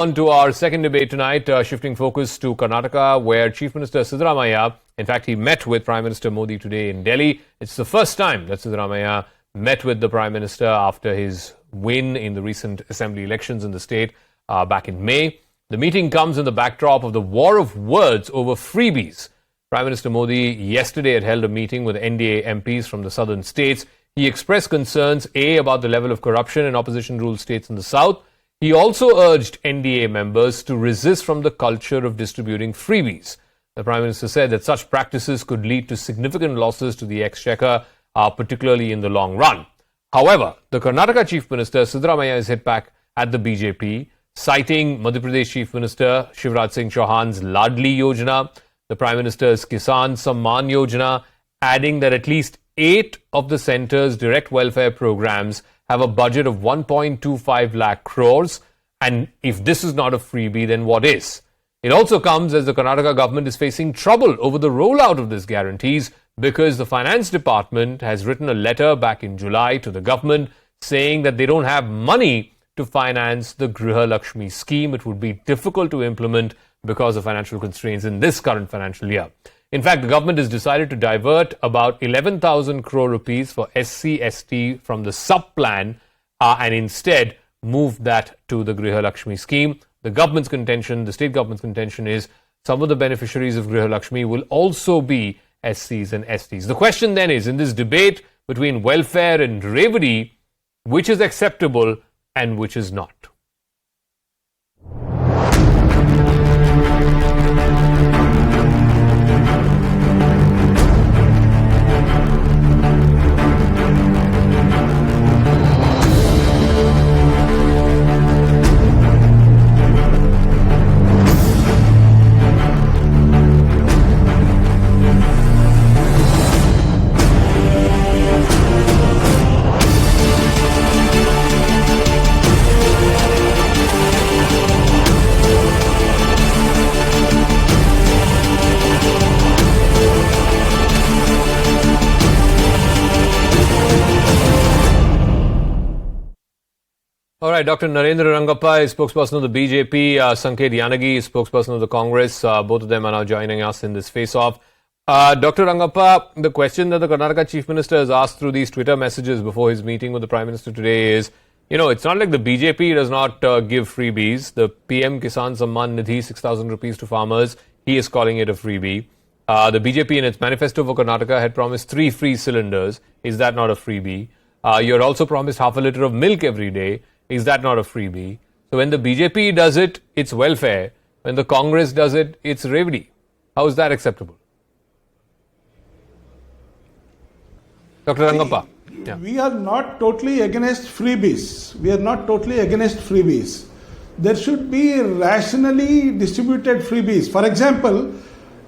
On to our second debate tonight, shifting focus to Karnataka, where Chief Minister Siddaramaiah, in fact, he met with Prime Minister Modi today in Delhi. It's the first time that Siddaramaiah met with the Prime Minister after his win in the recent assembly elections in the state back in May. The meeting comes in the backdrop of the war of words over freebies. Prime Minister Modi yesterday had held a meeting with NDA MPs from the southern states. He expressed concerns, A, about the level of corruption in opposition-ruled states in the south. He also urged NDA members to resist from the culture of distributing freebies. The Prime Minister said that such practices could lead to significant losses to the exchequer, particularly in the long run. However, the Karnataka Chief Minister Siddaramaiah has hit back at the BJP, citing Madhya Pradesh Chief Minister Shivraj Singh Chauhan's Ladli Yojana, the Prime Minister's Kisan Samman Yojana, adding that at least 8 of the centre's direct welfare programs have a budget of 1.25 lakh crores. And if this is not a freebie, then what is? It also comes as the Karnataka government is facing trouble over the rollout of these guarantees because the finance department has written a letter back in July to the government saying that they don't have money to finance the Griha Lakshmi scheme. It would be difficult to implement because of financial constraints in this current financial year. In fact, the government has decided to divert about 11,000 crore rupees for SC/ST from the sub-plan and instead move that to the Griha Lakshmi scheme. The government's contention, the state government's contention is some of the beneficiaries of Griha Lakshmi will also be SCs and STs. The question then is, in this debate between welfare and revdi, which is acceptable and which is not? All right, Dr. Narendra Rangappa is spokesperson of the BJP. Sanket Yanagi is spokesperson of the Congress. Both of them are now joining us in this face-off. Dr. Rangappa, the question that the Karnataka Chief Minister has asked through these Twitter messages before his meeting with the Prime Minister today is, it's not like the BJP does not give freebies. The PM Kisan Samman Nidhi, 6,000 rupees to farmers, he is calling it a freebie. The BJP in its manifesto for Karnataka had promised 3 free cylinders. Is that not a freebie? You're also promised half a litre of milk every day. Is that not a freebie? So when the BJP does it, it's welfare. When the Congress does it, it's revdi. How is that acceptable? Dr. Rangappa. Yeah. We are not totally against freebies. There should be rationally distributed freebies. For example,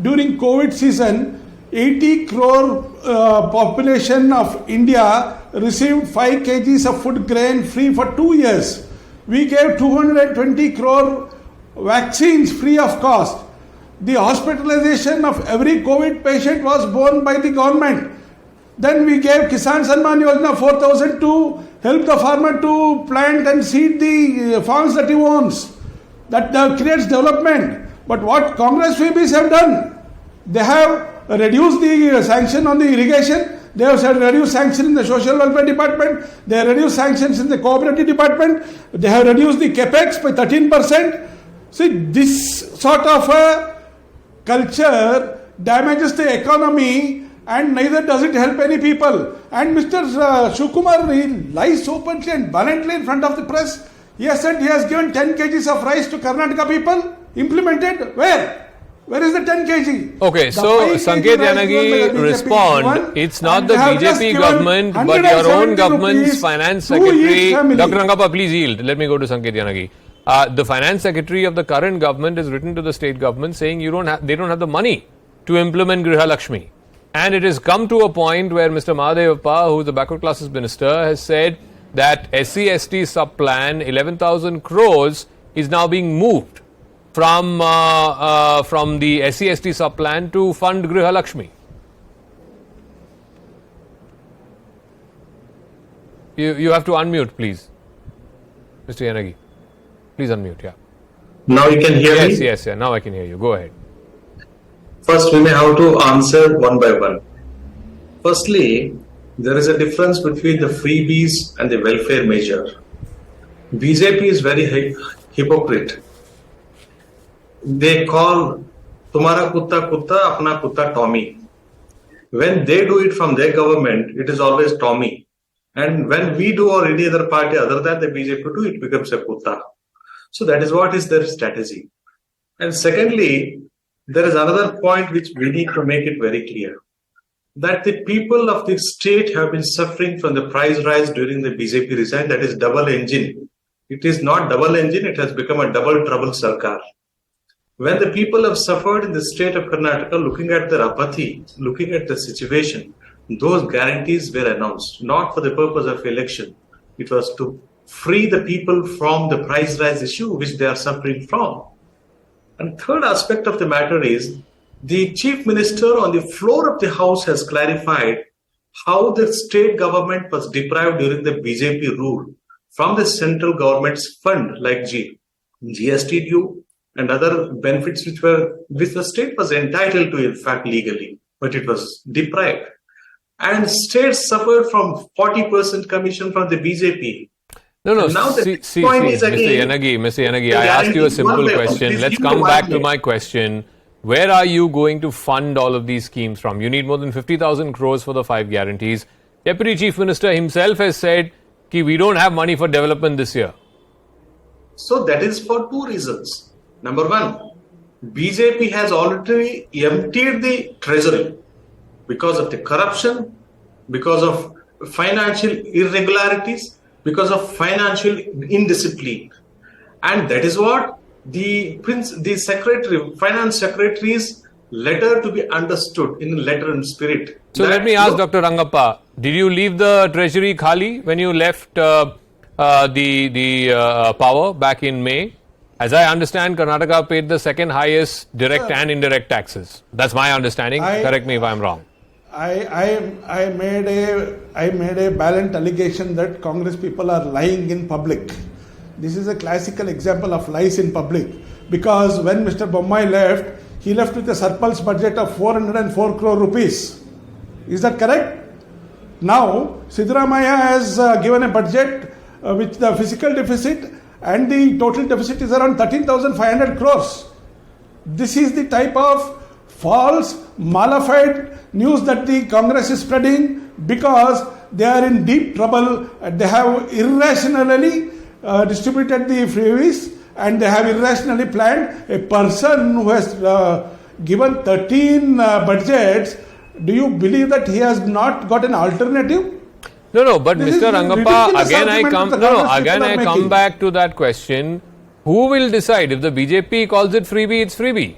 during COVID season, 80 crore population of India received 5 kgs of food grain free for 2 years. We gave 220 crore vaccines free of cost. The hospitalization of every COVID patient was borne by the government. Then we gave Kisan Samman Yojana 4,000 to help the farmer to plant and seed the farms that he owns. That creates development. But what Congress freebies have done, they have reduced the sanction on the irrigation. They have reduced sanction in the social welfare department. They have reduced sanctions in the cooperative department. They have reduced the capex by 13%. See, this sort of a culture damages the economy and neither does it help any people. And Mr. Shivakumar, he lies openly and bluntly in front of the press. He has said he has given 10 kgs of rice to Karnataka people. Implemented? Where? Where is the 10 kg? Okay, so Sanket Yanagi respond, it's not the BJP government, but your own government's finance secretary. Dr. Rangappa, please yield. Let me go to Sanket Yanagi. The finance secretary of the current government has written to the state government saying they don't have the money to implement Griha Lakshmi. And it has come to a point where Mr. Mahadevappa, who is the backward classes minister, has said that SC/ST sub-plan, 11,000 crores, is now being moved from the SC/ST sub-plan to fund Griha Lakshmi. You have to unmute, please. Mr. Yanagi. Please unmute, yeah. Now you can hear me? Yes. Now I can hear you. Go ahead. First, we may have to answer one by one. Firstly, there is a difference between the freebies and the welfare measure. BJP is very hypocrite. They call Tumhara kutta kutta, apna kutta Tommy. When they do it from their government, it is always Tommy. And when we do or any other party other than the BJP do, it becomes a kutta. So that is what is their strategy. And secondly, there is another point which we need to make it very clear. That the people of the state have been suffering from the price rise during the BJP regime. That is double engine. It is not double engine, it has become a double trouble sarkar. When the people have suffered in the state of Karnataka, looking at their apathy, looking at the situation, those guarantees were announced, not for the purpose of election. It was to free the people from the price rise issue which they are suffering from. And third aspect of the matter is, the chief minister on the floor of the house has clarified how the state government was deprived during the BJP rule from the central government's fund like GST due and other benefits which the state was entitled to, in fact, legally, but it was deprived. And states suffered from 40% commission from the BJP. No. Now Mr. Yanagi, I asked you a simple question. Let's come back to my question. Where are you going to fund all of these schemes from? You need more than 50,000 crores for the 5 guarantees. Deputy Chief Minister himself has said that we don't have money for development this year. So that is for two reasons. Number one, BJP has already emptied the treasury because of the corruption, because of financial irregularities, because of financial indiscipline. And that is what the finance secretary's letter to be understood in letter and spirit. So let me ask Dr. Rangappa, did you leave the treasury khali when you left the power back in May? As I understand, Karnataka paid the second highest direct and indirect taxes. That's my understanding. Correct me if I'm wrong. I made a balanced allegation that Congress people are lying in public. This is a classical example of lies in public, because when Mr. Bommai left, he left with a surplus budget of 404 crore rupees. Is that correct? Now, Siddaramaiah has given a budget with the physical deficit and the total deficit is around 13,500 crores. This is the type of false, malified news that the Congress is spreading because they are in deep trouble. They have irrationally distributed the freebies and they have irrationally planned. A person who has given 13 budgets, do you believe that he has not got an alternative? No, but Mr. Rangappa, again I come back to that question. Who will decide? If the BJP calls it freebie, it's freebie.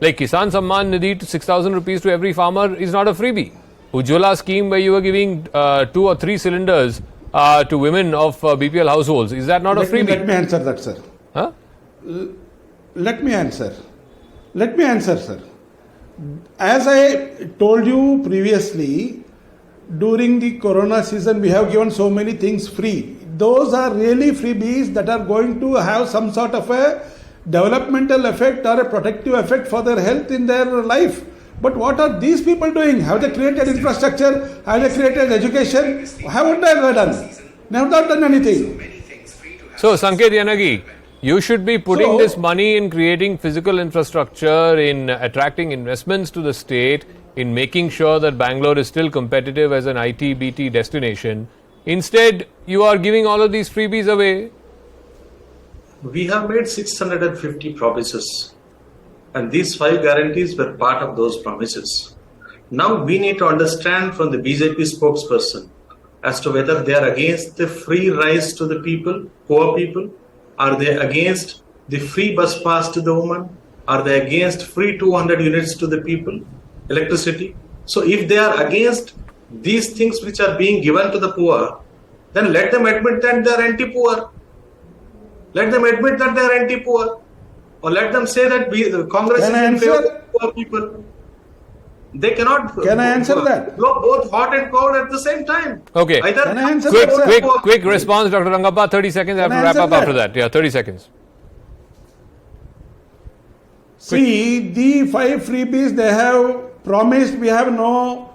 Like Kisan Samman Nidhi to 6,000 rupees to every farmer is not a freebie. Ujjwala scheme where you were giving 2 or 3 cylinders to women of BPL households, is that not a freebie? Let me answer that, sir. Huh? Let me answer, sir. As I told you previously, during the corona season, we have given so many things free. Those are really freebies that are going to have some sort of a developmental effect or a protective effect for their health in their life. But what are these people doing? Have they created infrastructure? Have they created education? Haven't they ever done? They have not done anything. So, Sanket Yanagi, you should be putting this money in creating physical infrastructure, in attracting investments to the state, in making sure that Bangalore is still competitive as an IT-BT destination. Instead, you are giving all of these freebies away. We have made 650 promises, and these 5 guarantees were part of those promises. Now we need to understand from the BJP spokesperson as to whether they are against the free rice to the people, poor people. Are they against the free bus pass to the woman? Are they against free 200 units to the people, electricity? So if they are against these things which are being given to the poor, then let them admit that they are anti-poor. Let them admit that they are anti-poor. Or let them say that the Congress is in favor of poor people. They cannot. Can I answer that? Blow both hot and cold at the same time. Okay. Can I answer quick response, Dr. Rangappa. 30 seconds. I have to wrap up after that. Yeah, 30 seconds. See, the 5 freebies they have promised, we have no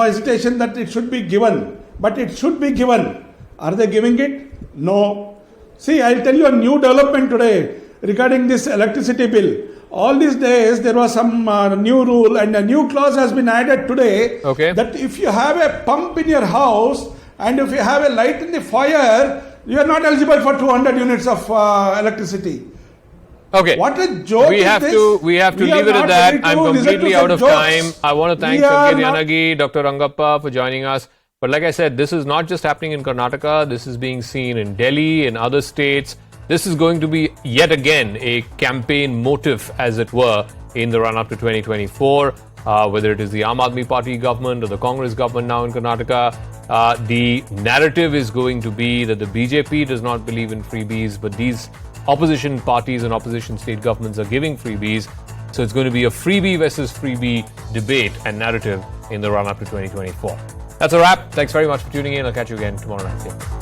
hesitation that it should be given. But it should be given. Are they giving it? No. See, I'll tell you a new development today regarding this electricity bill. All these days there was some new rule and a new clause has been added today that if you have a pump in your house and if you have a light in the foyer, you are not eligible for 200 units of electricity. Okay. What a joke we have is to leave it at that. I'm completely out of time. I want to thank Sanket Yanagi, Dr. Rangappa for joining us. But like I said, this is not just happening in Karnataka. This is being seen in Delhi, in other states. This is going to be yet again a campaign motive, as it were, in the run-up to 2024. Whether it is the Aam Aadmi Party government or the Congress government now in Karnataka, the narrative is going to be that the BJP does not believe in freebies, but these opposition parties and opposition state governments are giving freebies. So it's going to be a freebie versus freebie debate and narrative in the run-up to 2024. That's a wrap. Thanks very much for tuning in. I'll catch you again tomorrow night.